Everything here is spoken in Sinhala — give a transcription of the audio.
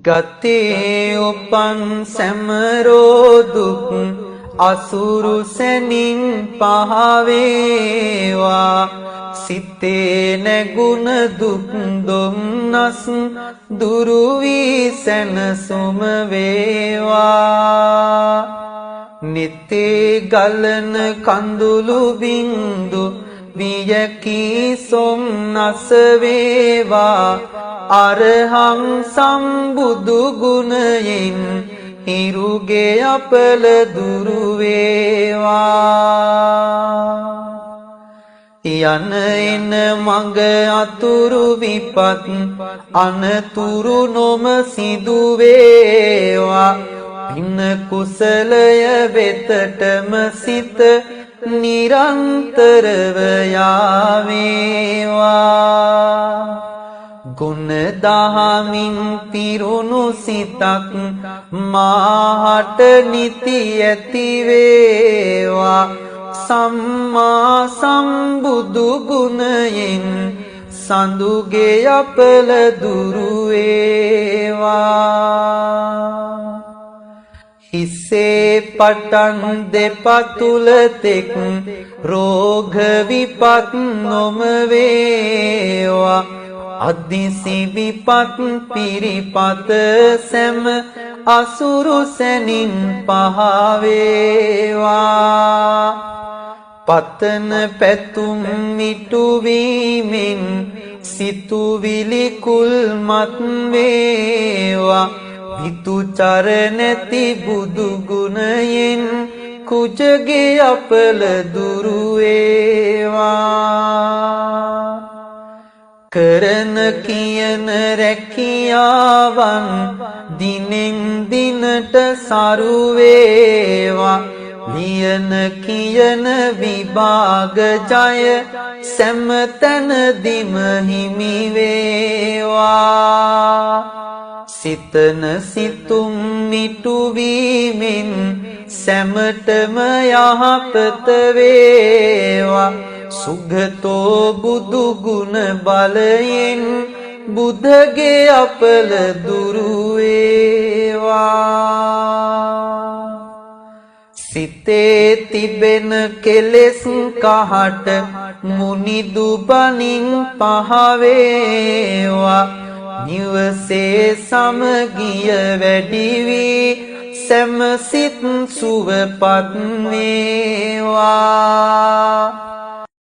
ගතේ උපන් සැමරෝ දුක් අසුරු සැනින් පහවේවා සිතේ නැගුණ දුක් දුම්නස් දුරු වී සැනසුම වේවා නිතේ ගලන කඳුළු බින්දු වියකී සොම්නස වේවා අරහං සම්බුදු ගුණයෙන් හිරුගේ අපල දුරු වේවා යන එන මඟ අතුරු විපත් අනතුරු නොම සිදු වේවා පින කුසලය වෙතටම සිත නිරන්තරව යාවේවා ගුණ දහමින් පිරුණු සිතක් මාහට නිති ඇති වේවා සම්මා සම්බුදු ගුණයෙන් සඳුගේ අපල දුරු වේවා හිසේ පටන් දෙපතුල තෙක් රෝග විපත් නොම වේවා අදිසි විපත් පිරිපත සැම අසුරු සැනින් පහවේවා පතන පැතුම් මිටුවීමෙන් සිතුවිලි කුල්මත් වේවා විතුචර නැති බුදු ගුණයෙන් කුජගේ අපල දුරු වේවා කරන කියන රැකියාවන් දිනෙන් දිනට සරු වේවා ලියන කියන විභාග ජය සෑමතැනදීම හිමි වේවා සිතන සිතුම් මිටුවීමෙන් සැමටම යහපත වේවා සුගතෝ බුදු ගුණ බලයෙන් බුද්ධගේ අපල දුරු වේවා සිතේ තිබෙන කෙලෙස් කහට මුනිදු බණින් පහවේවා නිවසේ සමගිය වැඩි වී සැම සිත් සුවපත් වේවා